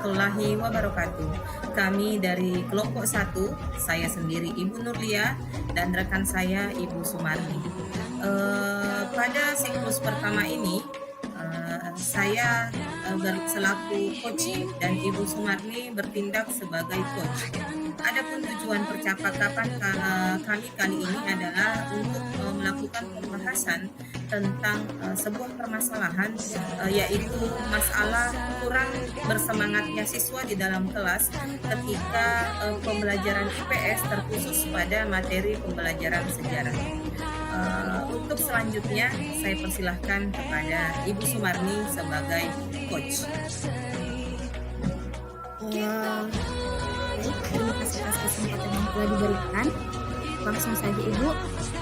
warahmatullahi wabarakatuh. Kami dari kelompok 1, saya sendiri Ibu Nurlia dan rekan saya Ibu Sumarni. Pada siklus pertama ini, saya selaku coach dan Ibu Sumarni bertindak sebagai coach. Adapun tujuan percakapan kami kali ini adalah untuk melakukan pembahasan tentang sebuah permasalahan, yaitu masalah kurang bersemangatnya siswa di dalam kelas ketika pembelajaran IPS terkhusus pada materi pembelajaran sejarah. Untuk selanjutnya saya persilahkan kepada Ibu Sumarni sebagai coach. Terima kasih atas kesempatan yang telah diberikan. Langsung saja Ibu.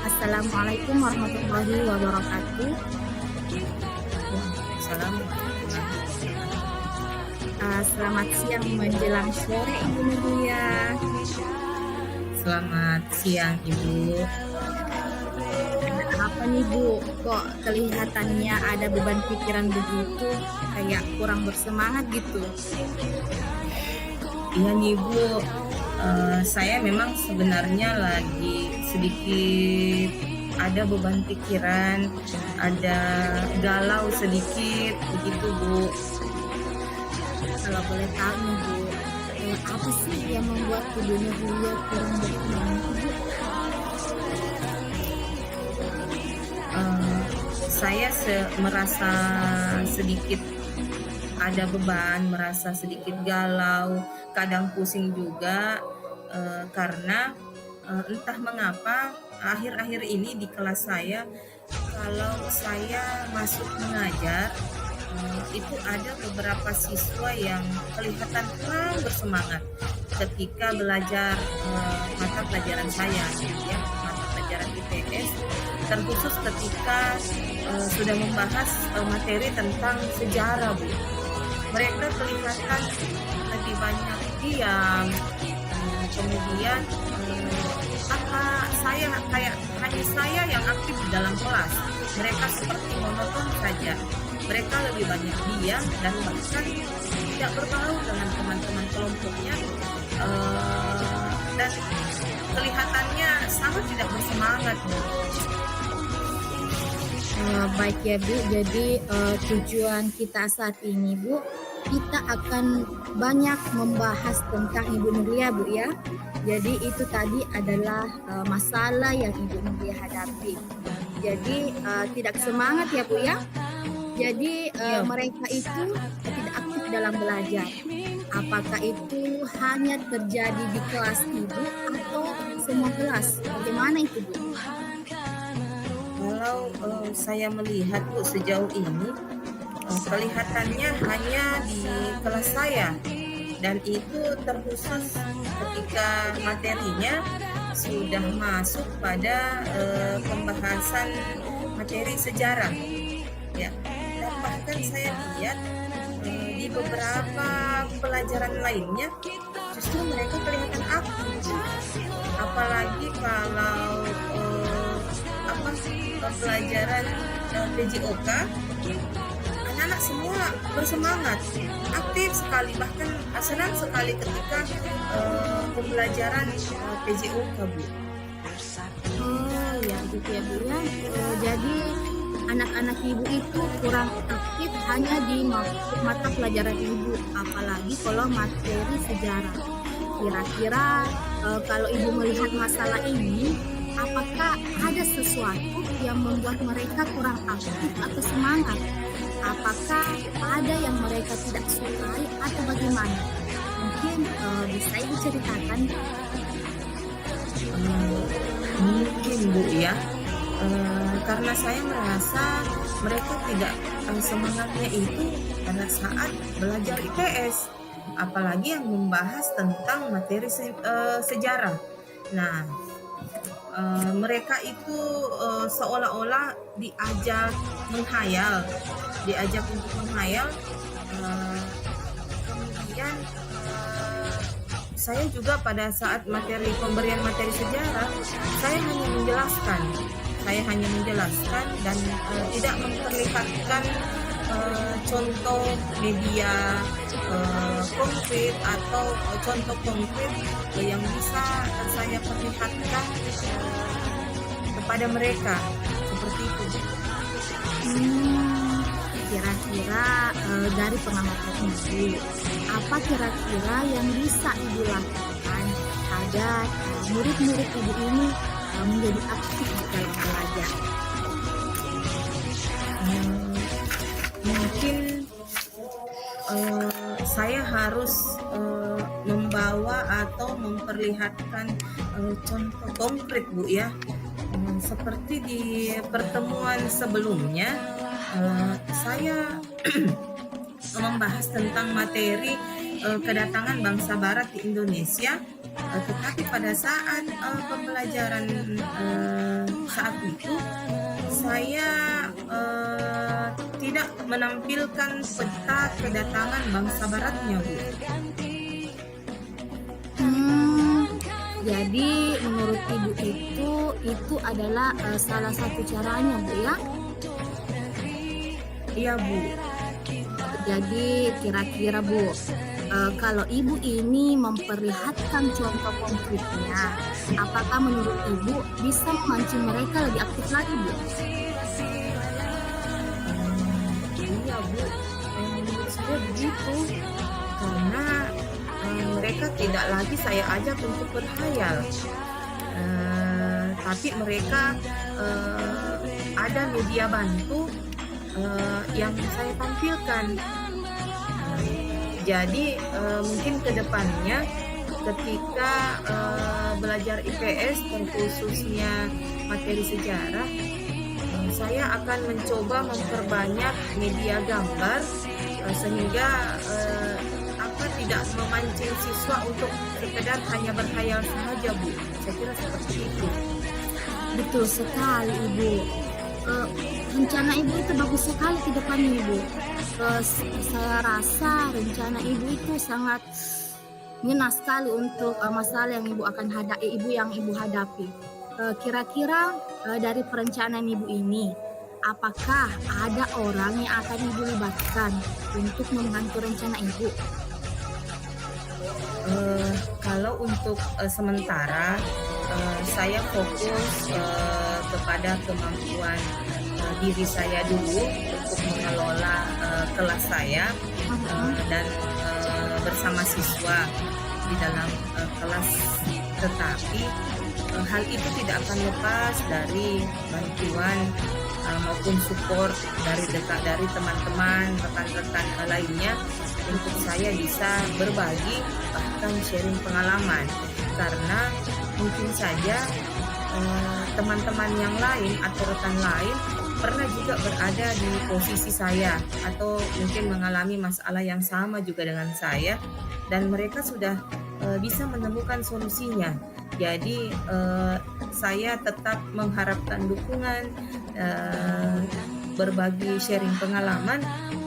Assalamualaikum warahmatullahi wabarakatuh. Selamat siang menjelang sore Ibu Nurlia. Selamat siang Ibu. Apa nih Bu? Kok kelihatannya ada beban pikiran begitu? Kayak kurang bersemangat gitu. Iya nih Bu, saya memang sebenarnya lagi sedikit ada beban pikiran, ada galau sedikit begitu Bu. Kalau boleh tahu nih Bu, apa sih yang membuat Ibu Nurlia kurang bersemangat Bu? Saya merasa sedikit ada beban, merasa sedikit galau, kadang pusing juga karena entah mengapa akhir-akhir ini di kelas saya, kalau saya masuk mengajar, itu ada beberapa siswa yang kelihatan kurang bersemangat ketika belajar mata pelajaran saya, ya, mata pelajaran IPS, terkhusus ketika sudah membahas materi tentang sejarah Bu. Mereka kelihatan lebih banyak diam, kemudian hanya saya yang aktif di dalam kelas. Mereka seperti monoton saja. Mereka lebih banyak diam dan bahkan tidak berbaur dengan teman-teman kelompoknya, dan kelihatannya sangat tidak bersemangat Bu. Baik ya Bu, jadi tujuan kita saat ini Bu, kita akan banyak membahas tentang Ibu Nurlia Bu ya. Jadi itu tadi adalah masalah yang Ibu Nurlia hadapi. Jadi tidak semangat ya Bu ya. Jadi mereka itu tidak aktif dalam belajar. Apakah itu hanya terjadi di kelas Ibu atau semua kelas? Bagaimana itu Bu? Kalau saya melihat Bu sejauh ini, kelihatannya hanya di kelas saya, dan itu terkhusus ketika materinya sudah masuk pada pembahasan materi sejarah, ya. Dan bahkan saya lihat di beberapa pelajaran lainnya justru mereka kelihatan aktif, apalagi kalau pelajaran PJOK, anak-anak semua bersemangat, aktif sekali, bahkan senang sekali ketika pembelajaran PJOK Bu. Oh ya gitu ya Bu ya. Jadi anak-anak Ibu itu kurang aktif hanya di mata pelajaran Ibu, apalagi kalau materi sejarah. Kira-kira kalau Ibu melihat masalah ini, apakah ada sesuatu yang membuat mereka kurang aktif atau semangat? Apakah ada yang mereka tidak sukai atau bagaimana? Mungkin bisa Ibu ceritakan. Mungkin Bu ya, karena saya merasa mereka tidak semangatnya itu pada saat belajar IPS, apalagi yang membahas tentang materi sejarah. Nah, mereka itu seolah-olah diajak menghayal, diajak untuk menghayal. Kemudian saya juga pada saat pemberian materi sejarah, saya hanya menjelaskan dan tidak memperlihatkan contoh media konkret atau contoh konkret yang bisa saya perlihatkan kepada mereka seperti itu. Hmm, kira-kira dari pengamatan Ibu, apa kira-kira yang bisa Ibu lakukan agar murid-murid Ibu ini menjadi aktif dalam belajar? Mungkin saya harus membawa atau memperlihatkan contoh konkret, Bu, ya. Seperti di pertemuan sebelumnya, saya membahas tentang materi kedatangan bangsa Barat di Indonesia, tetapi pada saat pembelajaran saat itu saya tidak menampilkan peta kedatangan bangsa Baratnya, Bu. Jadi menurut Ibu itu adalah salah satu caranya, Bu, ya? Iya, Bu. Jadi kira-kira, Bu, kalau Ibu ini memperlihatkan contoh konkretnya, apakah menurut Ibu bisa memancing mereka lebih aktif lagi, Bu? Iya, Bu. Menurut saya begitu. Karena mereka tidak lagi saya ajak untuk berkhayal, tapi mereka ada media bantu yang saya tampilkan. Jadi mungkin ke depannya ketika belajar IPS terkhususnya materi sejarah, saya akan mencoba memperbanyak media gambar sehingga tidak memancing siswa untuk sekedar hanya berkhayal saja, Bu. Saya kira seperti itu. Betul sekali, Ibu. Rencana Ibu itu bagus sekali ke depannya, Ibu. Saya rasa rencana Ibu itu sangat ngena sekali untuk masalah yang Ibu akan hadapi. Kira-kira dari perencanaan Ibu ini, apakah ada orang yang akan Ibu libatkan untuk membantu rencana Ibu? Kalau untuk sementara saya fokus kepada kemampuan diri saya dulu untuk mengelola kelas saya dan bersama siswa di dalam kelas, tetapi hal itu tidak akan lepas dari bantuan maupun support dari teman-teman, rekan-rekan lainnya untuk saya bisa berbagi bahkan sharing pengalaman, karena mungkin saja teman-teman yang lain atau rekan lain pernah juga berada di posisi saya atau mungkin mengalami masalah yang sama juga dengan saya dan mereka sudah bisa menemukan solusinya. Jadi saya tetap mengharapkan dukungan, berbagi sharing pengalaman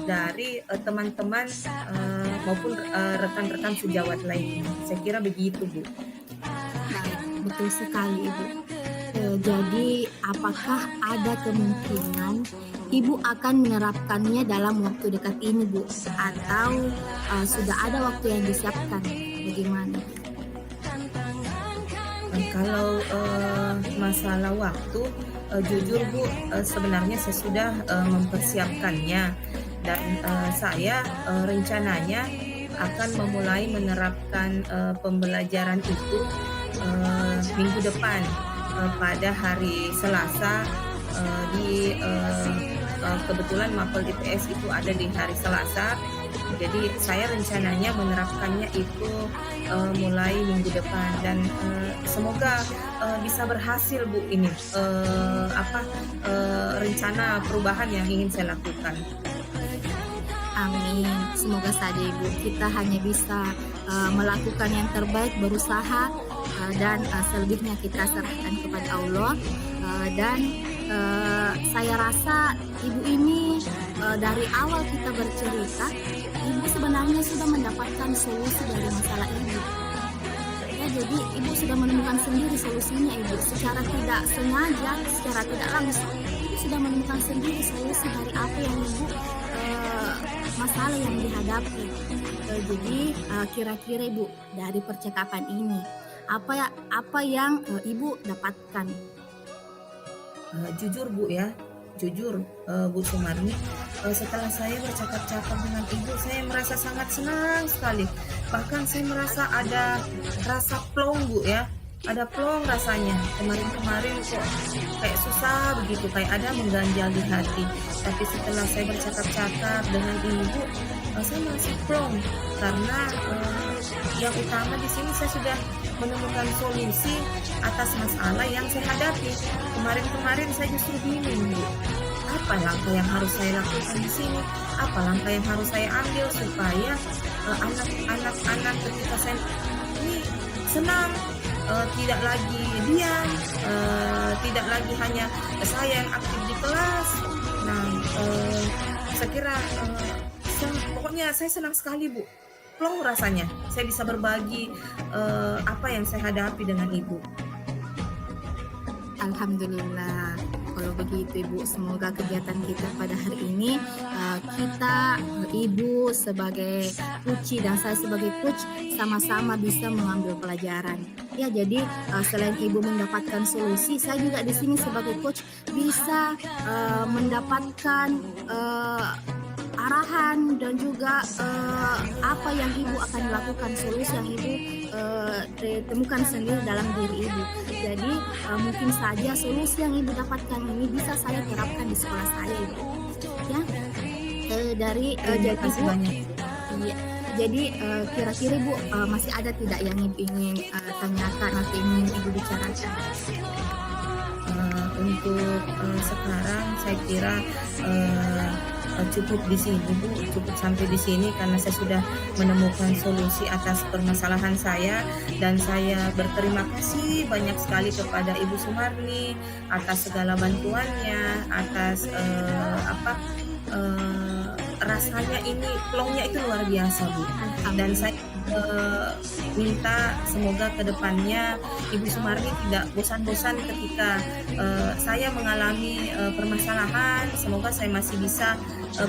dari teman-teman maupun rekan-rekan sejawat lainnya. Saya kira begitu, Bu. Betul sekali, Ibu. Jadi apakah ada kemungkinan Ibu akan menerapkannya dalam waktu dekat ini, Bu? Atau sudah ada waktu yang disiapkan? Bagaimana? Kalau masalah waktu, jujur, Bu, sebenarnya saya sudah mempersiapkannya dan saya rencananya akan memulai menerapkan pembelajaran itu minggu depan pada hari Selasa. Kebetulan mapel IPS itu ada di hari Selasa, jadi saya rencananya menerapkannya itu mulai minggu depan dan semoga bisa berhasil, Bu, ini rencana perubahan yang ingin saya lakukan. Amin. Semoga saja, Ibu, kita hanya bisa melakukan yang terbaik, berusaha, dan selebihnya kita serahkan kepada Allah. Dan saya rasa Ibu ini dari awal kita bercerita, Ibu sebenarnya sudah mendapatkan solusi dari masalah Ibu. Ya, jadi Ibu sudah menemukan sendiri solusinya, Ibu. Secara tidak sengaja, secara tidak langsung, Ibu sudah menemukan sendiri solusi dari apa yang Ibu masalah yang dihadapi. Jadi kira-kira Ibu dari percakapan ini apa yang Ibu dapatkan? Jujur Bu ya, jujur Bu Sumarni, setelah saya bercakap-cakap dengan Ibu, saya merasa sangat senang sekali. Bahkan saya merasa ada rasa plong Bu ya, ada plong rasanya. Kemarin-kemarin kok kayak susah begitu, kayak ada mengganjal di hati. Tapi setelah saya bercakap-cakap dengan Ibu, saya merasa plong karena yang utama di sini saya sudah menemukan solusi atas masalah yang saya hadapi. Kemarin-kemarin saya justru bingung Bu, apa langkah yang harus saya lakukan di sini? Apa langkah yang harus saya ambil supaya anak-anak ketika saya ini senang, tidak lagi diam, tidak lagi hanya saya yang aktif di kelas. Nah, saya kira pokoknya saya senang sekali Bu, plong rasanya saya bisa berbagi apa yang saya hadapi dengan Ibu. Alhamdulillah. Kalau begitu Ibu, semoga kegiatan kita pada hari ini kita, Ibu sebagai Puci dan saya sebagai coach sama-sama bisa mengambil pelajaran. Ya, jadi selain Ibu mendapatkan solusi, saya juga di sini sebagai coach bisa mendapatkan arahan dan juga apa yang Ibu akan lakukan, solusi yang Ibu temukan sendiri dalam diri Ibu. Jadi mungkin saja solusi yang Ibu dapatkan ini bisa saya terapkan di sekolah saya Ibu. Ya, Terima kasih banyak. Iya. Jadi kira-kira Ibu masih ada tidak yang Ibu ingin tanyakan atau ingin Ibu bicarakan? Untuk sekarang saya kira cukup di sini Bu, cukup sampai di sini karena saya sudah menemukan solusi atas permasalahan saya, dan saya berterima kasih banyak sekali kepada Ibu Sumarni atas segala bantuannya, atas rasanya ini plongnya itu luar biasa Bu. Dan saya minta semoga kedepannya Ibu Sumarni tidak bosan-bosan ketika saya mengalami permasalahan. Semoga saya masih bisa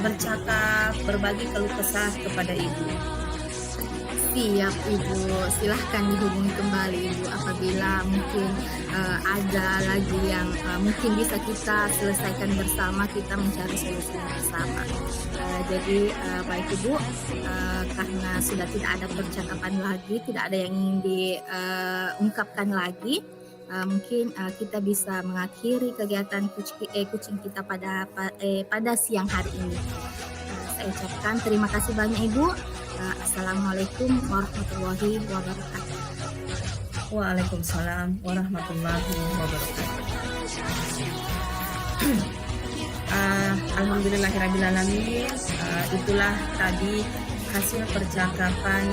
bercakap, berbagi keluh kesah kepada Ibu. Siap Ibu, silahkan dihubungi kembali Ibu apabila mungkin ada lagi yang mungkin bisa kita selesaikan bersama, kita mencari solusi bersama. Jadi baik Ibu, karena sudah tidak ada percakapan lagi, tidak ada yang ingin diungkapkan lagi, mungkin kita bisa mengakhiri kegiatan kucing kita pada siang hari ini. Saya ucapkan terima kasih banyak Ibu. Assalamualaikum warahmatullahi wabarakatuh. Waalaikumsalam warahmatullahi wabarakatuh. Alhamdulillahirrahmanirrahim. Itulah tadi hasil percakapan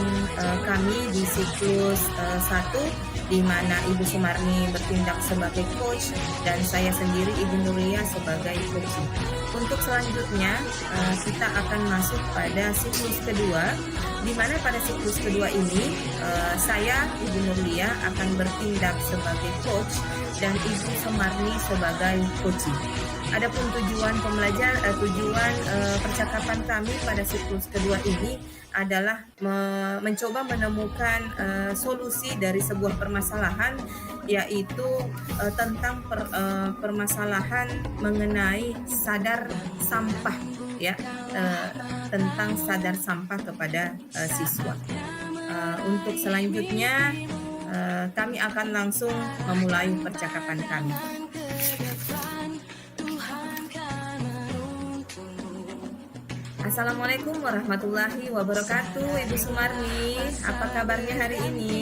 kami di siklus 1, di mana Ibu Sumarni bertindak sebagai coach dan saya sendiri Ibu Nurlia sebagai coach. Untuk selanjutnya kita akan masuk pada siklus kedua, di mana pada siklus kedua ini saya Ibu Nurlia akan bertindak sebagai coach dan Ibu Sumarni sebagai coach. Adapun tujuan percakapan kami pada siklus kedua ini adalah mencoba menemukan solusi dari sebuah permasalahan, yaitu tentang permasalahan mengenai sadar sampah, ya, tentang sadar sampah kepada siswa. Untuk selanjutnya kami akan langsung memulai percakapan kami. Assalamualaikum warahmatullahi wabarakatuh, Ibu Sumarni. Apa kabarnya hari ini?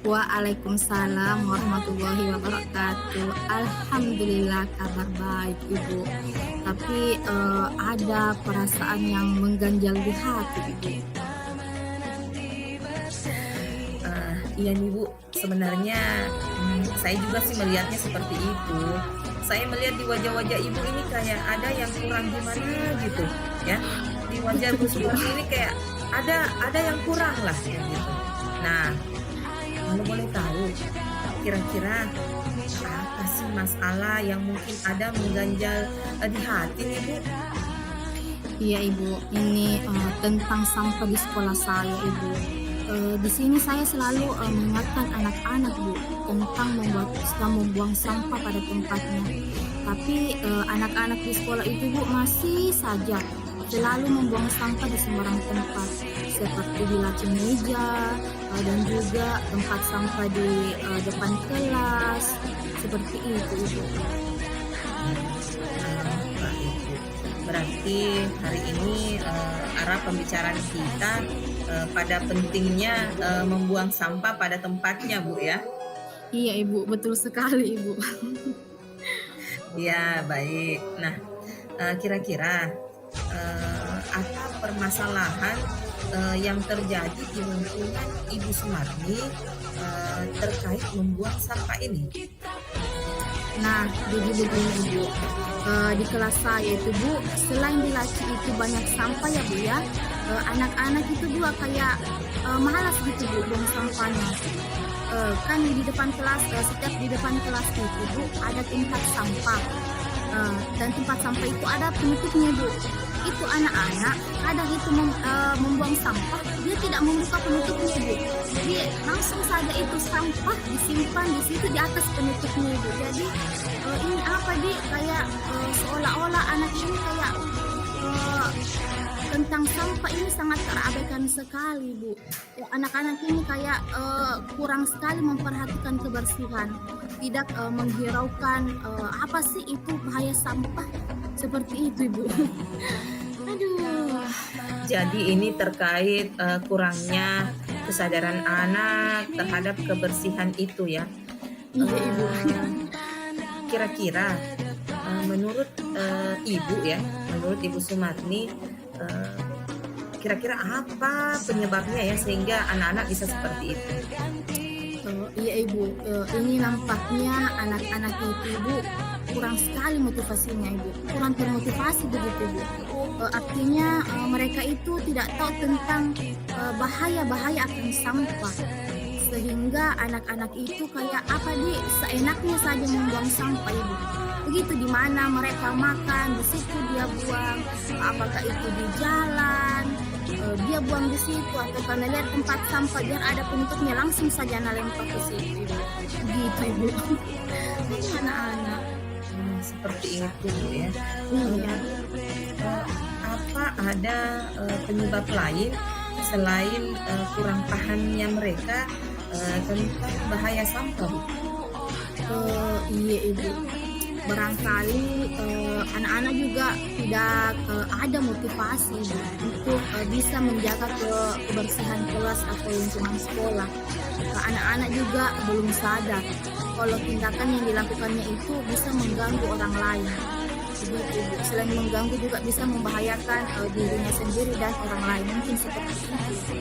Waalaikumsalam warahmatullahi wabarakatuh. Alhamdulillah kabar baik Ibu. Tapi ada perasaan yang mengganjal di hati Ibu. Iya nih Bu, sebenarnya saya juga sih melihatnya seperti itu. Saya melihat di wajah-wajah Ibu ini kayak ada yang kurang gimana gitu, ya. Di wajah Bu Sumarni ini kayak ada yang kurang lah, gitu. Nah, kalau boleh tahu, kira-kira apa sih masalah yang mungkin ada mengganjal di hati nih Bu? Iya Ibu, ini tentang sampah di sekolah saya Ibu. Di sini saya selalu mengingatkan anak-anak Bu tentang membuang sampah pada tempatnya. Tapi anak-anak di sekolah itu Bu masih saja selalu membuang sampah di sembarang tempat, seperti di laci meja dan juga tempat sampah di depan kelas, seperti itu Ibu. Baik, Bu. Berarti hari ini arah pembicaraan kita pada pentingnya membuang sampah pada tempatnya, Bu ya. Iya Ibu, betul sekali Ibu. Ya, baik. Nah, kira-kira apa permasalahan yang terjadi di lingkungan Ibu Sumarni terkait membuang sampah ini? Nah, jadi begini Bu, di kelas saya itu Bu, selain di laci itu banyak sampah ya Bu ya, anak-anak itu juga kayak malas gitu Bu buang sampahnya. Kan di depan kelas, setiap di depan kelas itu Bu ada tempat sampah, dan tempat sampah itu ada penutupnya Bu. Itu anak-anak kadang itu membuang sampah, dia tidak membuka penutupnya Bu. Jadi langsung saja itu sampah disimpan di situ di atas penutupnya Bu. Jadi ini apa di kayak seolah-olah anak ini kayak tentang sampah ini sangat terabaikan sekali Bu. Ya, anak-anak ini kayak kurang sekali memperhatikan kebersihan, tidak menghiraukan apa sih itu bahaya sampah, seperti itu Bu. Aduh. Jadi ini terkait kurangnya kesadaran anak terhadap kebersihan itu ya. Iya Ibu. Kira-kira menurut Ibu ya, menurut Ibu Sumarni, kira-kira apa penyebabnya ya sehingga anak-anak bisa seperti itu? Iya Ibu, ini nampaknya anak-anak itu Ibu kurang sekali motivasinya Ibu, kurang termotivasi begitu Ibu. Artinya mereka itu tidak tahu tentang bahaya-bahaya akan sampah, sehingga anak-anak itu kayak apa di seenaknya saja membuang sampah Ibu. Begitu di mana mereka makan di situ dia buang, apakah itu di jalan dia buang di situ, atau karena lihat tempat sampah biar ada penutupnya langsung saja lempar ke situ gitu Ibu. Ini anak-anak Seperti itu Bu ya. iya. Apa ada penyebab lain selain kurang pahamnya mereka tentang bahaya sampah Bu? Iya Ibu, barangkali anak-anak juga tidak ada motivasi Bu, untuk bisa menjaga kebersihan kelas atau lingkungan sekolah. Anak-anak juga belum sadar kalau tindakan yang dilakukannya itu bisa mengganggu orang lain. Begitu Bu. Selain mengganggu juga bisa membahayakan dirinya sendiri dan orang lain, mungkin seperti itu.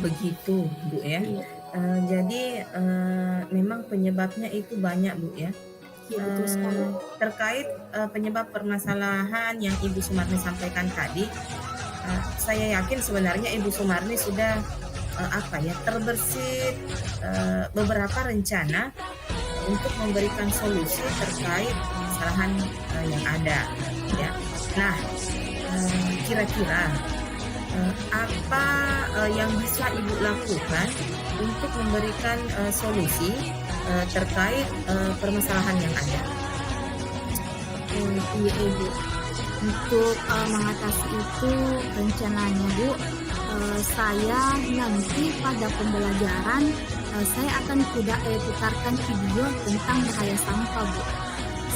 Begitu Bu ya. Iya, Jadi memang penyebabnya itu banyak Bu ya. iya betul sekali. Terkait penyebab permasalahan yang Ibu Sumarni sampaikan tadi, saya yakin sebenarnya Ibu Sumarni sudah terbersit beberapa rencana untuk memberikan solusi terkait permasalahan yang ada ya. Nah, kira-kira apa yang bisa Ibu lakukan untuk memberikan solusi terkait permasalahan yang ada? Iya Ibu, untuk mengatasi itu rencananya Bu, saya nanti pada pembelajaran saya akan putarkan video tentang bahaya sampah Bu,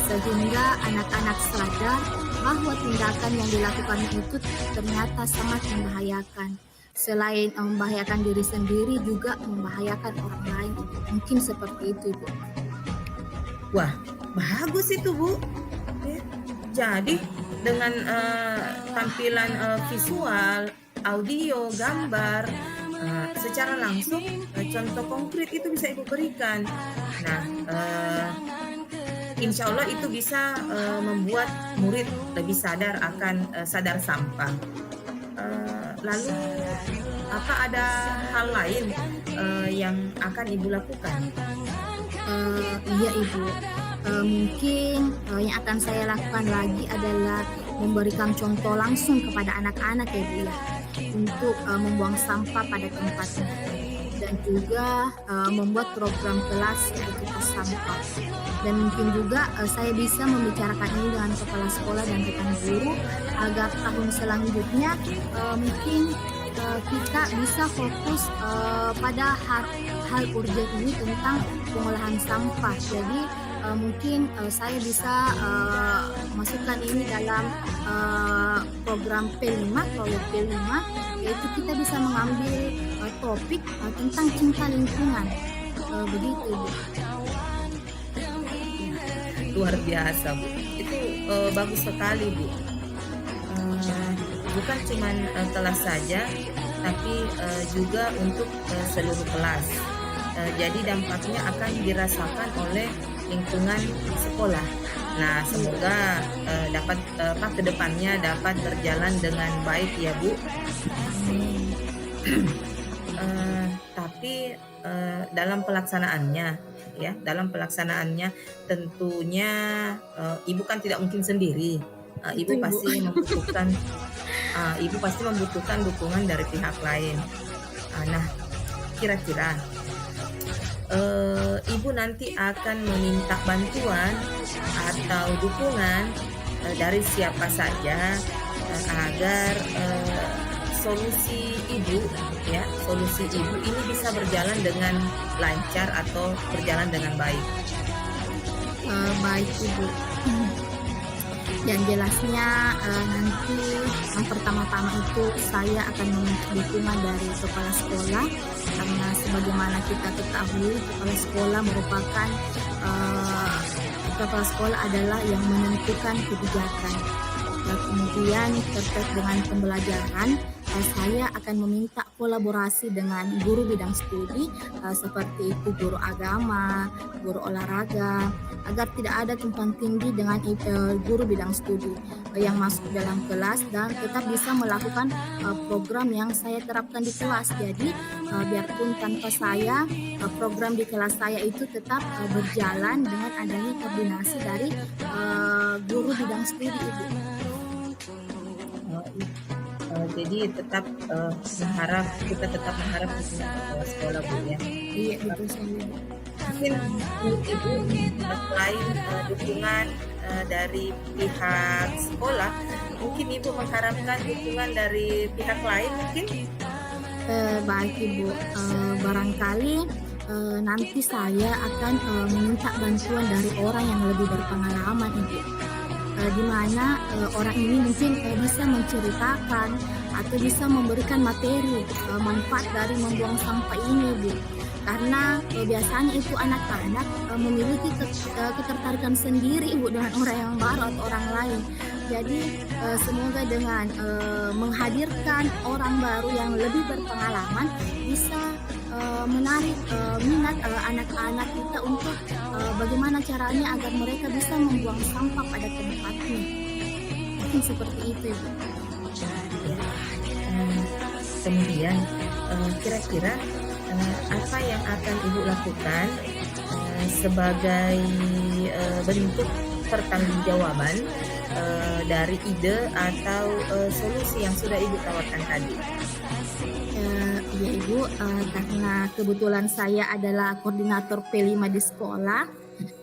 sehingga anak-anak sadar bahwa tindakan yang dilakukan itu ternyata sangat membahayakan. Selain membahayakan diri sendiri juga membahayakan orang lain. Mungkin seperti itu Bu. Wah, bagus itu Bu. Ya. Jadi dengan tampilan visual, audio, gambar, secara langsung contoh konkret itu bisa Ibu berikan. Nah, insya Allah itu bisa membuat murid lebih sadar akan sadar sampah. Lalu apa ada hal lain yang akan Ibu lakukan? Iya Ibu, mungkin yang akan saya lakukan lagi adalah memberikan contoh langsung kepada anak-anak ya Bu ya, untuk membuang sampah pada tempatnya, dan juga membuat program kelas etika sampah. Dan mungkin juga saya bisa membicarakan ini dengan kepala sekolah dan rekan guru agar tahun selanjutnya mungkin kita bisa fokus pada hal urgent ini tentang pengolahan sampah. Jadi mungkin saya bisa masukkan ini dalam program P5, proyek P5, yaitu kita bisa mengambil topik tentang cinta lingkungan. Begitu Bu. Luar biasa, Bu. Itu bagus sekali, Bu. Bukan cuma kelas saja, tapi juga untuk seluruh kelas. Jadi dampaknya akan dirasakan oleh lingkungan sekolah. Nah, semoga dapat kedepannya dapat berjalan dengan baik ya, Bu. Tapi dalam pelaksanaannya tentunya ibu kan tidak mungkin sendiri. Ibu pasti membutuhkan dukungan dari pihak lain. Nah, kira-kira ibu nanti akan meminta bantuan atau dukungan dari siapa saja agar solusi ibu ini bisa berjalan dengan lancar atau berjalan dengan baik. Baik Ibu. Yang jelasnya nanti yang pertama-tama itu saya akan meminta dukungan dari kepala sekolah, karena sebagaimana kita ketahui kepala sekolah adalah yang menentukan kebijakan. Kemudian terkait dengan pembelajaran, saya akan meminta kolaborasi dengan guru bidang studi seperti itu guru agama, guru olahraga, agar tidak ada tumpang tindih dengan guru bidang studi yang masuk dalam kelas dan tetap bisa melakukan program yang saya terapkan di kelas. Jadi biarpun tanpa saya, program di kelas saya itu tetap berjalan dengan adanya koordinasi dari guru bidang studi itu. Jadi kita tetap mengharap dukungan kepala sekolah, Bu ya. Iya, betul sekali. Mungkin menurut Ibu selain dukungan dari pihak sekolah, mungkin Ibu mengharapkan dukungan dari pihak lain mungkin? Baik Ibu, barangkali nanti saya akan meminta bantuan dari orang yang lebih berpengalaman Ibu. Di mana orang ini mungkin bisa menceritakan atau bisa memberikan materi manfaat dari membuang sampah ini Bu. Karena biasanya itu anak-anak memiliki ketertarikan sendiri Ibu dengan orang yang baru atau orang lain. Jadi semoga dengan menghadirkan orang baru yang lebih berpengalaman bisa menarik minat anak-anak kita untuk bagaimana caranya agar mereka bisa membuang sampah pada tempatnya. Mungkin seperti itu Ibu. Kemudian kira-kira apa yang akan Ibu lakukan sebagai bentuk pertanggungjawaban dari ide atau solusi yang sudah Ibu tawarkan tadi? Ya Ibu, karena kebetulan saya adalah koordinator P5 di sekolah,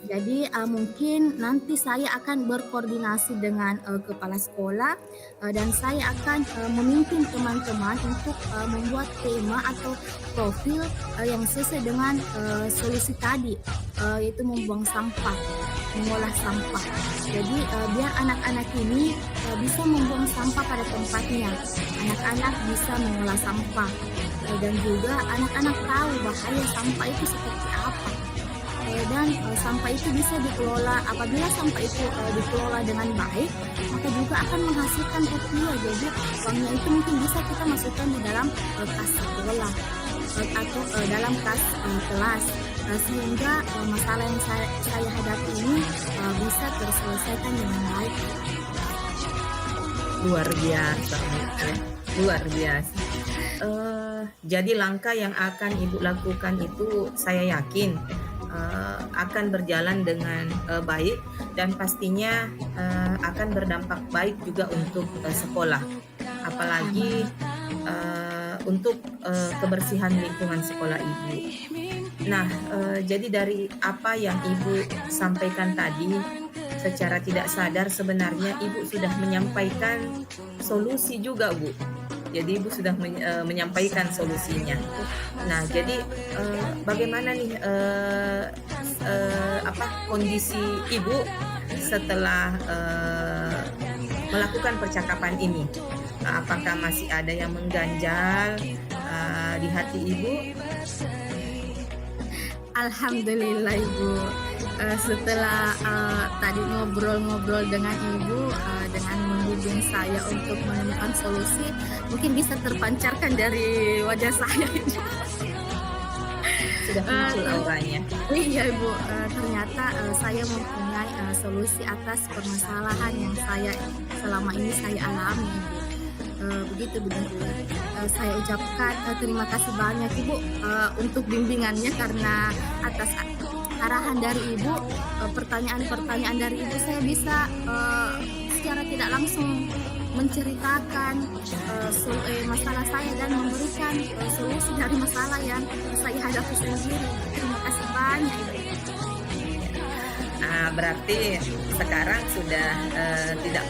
jadi mungkin nanti saya akan berkoordinasi dengan kepala sekolah dan saya akan memimpin teman-teman untuk membuat tema atau profil yang sesuai dengan solusi tadi, yaitu membuang sampah, mengolah sampah. Jadi biar anak-anak ini bisa membuang sampah pada tempatnya, anak-anak bisa mengolah sampah, dan juga anak-anak tahu bahaya sampah itu seperti apa. Dan sampah itu bisa dikelola, apabila sampah itu dikelola dengan baik, maka juga akan menghasilkan rupiah. Jadi uangnya itu mungkin bisa kita masukkan di dalam kas sekolah atau dalam kas kelas, sehingga masalah yang saya hadapi ini bisa terselesaikan dengan baik. Luar biasa, luar biasa. jadi langkah yang akan Ibu lakukan itu saya yakin akan berjalan dengan baik dan pastinya akan berdampak baik juga untuk sekolah. Apalagi Amin. untuk kebersihan lingkungan sekolah Ibu. Nah, jadi dari apa yang Ibu sampaikan tadi, secara tidak sadar sebenarnya Ibu sudah menyampaikan solusi juga, Bu. Jadi Ibu sudah menyampaikan solusinya. Nah, jadi bagaimana nih kondisi Ibu setelah melakukan percakapan ini? Apakah masih ada yang mengganjal di hati Ibu? Alhamdulillah Ibu. Setelah tadi ngobrol-ngobrol dengan Ibu, dengan membimbing saya untuk menemukan solusi, mungkin bisa terpancarkan dari wajah saya Ibu. Sudah muncul auranya. Iya Ibu, ternyata saya mempunyai solusi atas permasalahan yang selama ini saya alami Ibu. Begitu begitu. Saya ucapkan terima kasih banyak Ibu untuk bimbingannya, karena atas arahan dari Ibu, pertanyaan-pertanyaan dari Ibu, saya bisa secara tidak langsung menceritakan masalah saya dan memberikan solusi dari masalah yang saya hadapi sendiri. Terima kasih banyak Ibu. Nah, berarti sekarang sudah tidak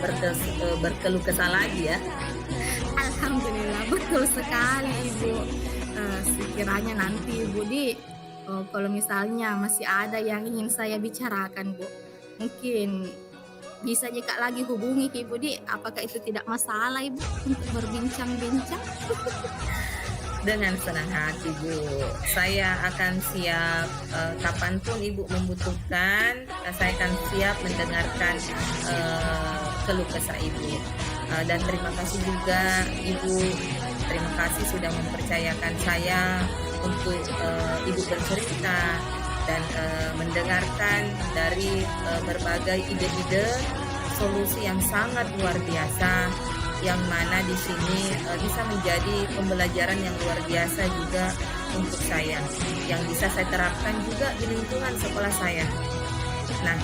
berkeluh kesah lagi ya? Alhamdulillah, betul sekali Ibu. Sekiranya nanti Bu Di, kalau misalnya masih ada yang ingin saya bicarakan Bu, mungkin bisa jika lagi hubungi ke Ibu Di. Apakah itu tidak masalah Ibu untuk berbincang-bincang? Dengan senang hati Bu, saya akan siap kapanpun Ibu membutuhkan, saya akan siap mendengarkan keluh kesah Ibu. Dan terima kasih juga Ibu, terima kasih sudah mempercayakan saya untuk Ibu bercerita dan mendengarkan dari berbagai ide-ide solusi yang sangat luar biasa, yang mana di sini bisa menjadi pembelajaran yang luar biasa juga untuk saya, yang bisa saya terapkan juga di lingkungan sekolah saya. Nah,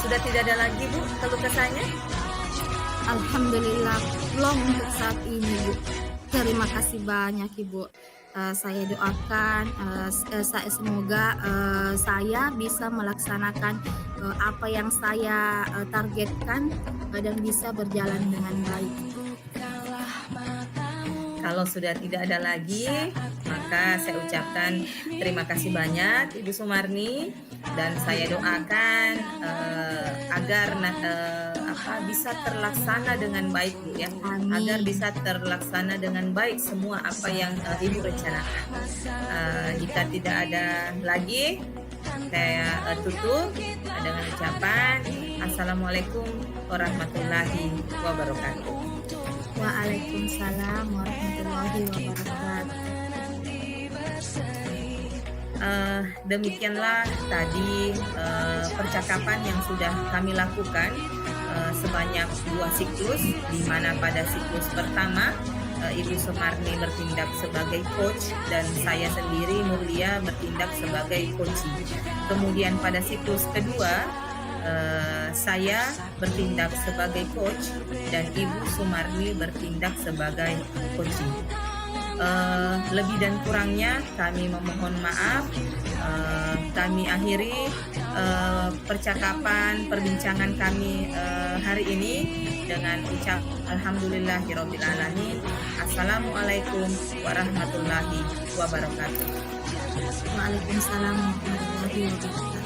sudah tidak ada lagi Bu keluh kesahnya? Alhamdulillah, belum untuk saat ini Bu. Terima kasih banyak Ibu. Saya doakan semoga saya bisa melaksanakan apa yang saya targetkan dan bisa berjalan dengan baik. Kalau sudah tidak ada lagi, maka saya ucapkan terima kasih banyak Ibu Sumarni, dan saya doakan agar bisa terlaksana dengan baik Bu ya. Amin. Agar bisa terlaksana dengan baik semua apa yang Ibu rencanakan. Jika tidak ada lagi, saya tutup dengan ucapan Assalamualaikum warahmatullahi wabarakatuh. Waalaikumsalam warahmatullahi wabarakatuh. Demikianlah tadi percakapan yang sudah kami lakukan sebanyak 2 siklus, di mana pada siklus pertama Ibu Sumarni bertindak sebagai coach dan saya sendiri Nurlia bertindak sebagai coaching. Kemudian pada siklus kedua saya bertindak sebagai coach dan Ibu Sumarni bertindak sebagai coaching. Lebih dan kurangnya kami memohon maaf. Kami akhiri perbincangan kami hari ini dengan ucap alhamdulillahirabbil alamin. Assalamualaikum warahmatullahi wabarakatuh. Waalaikumsalam warahmatullahi wabarakatuh.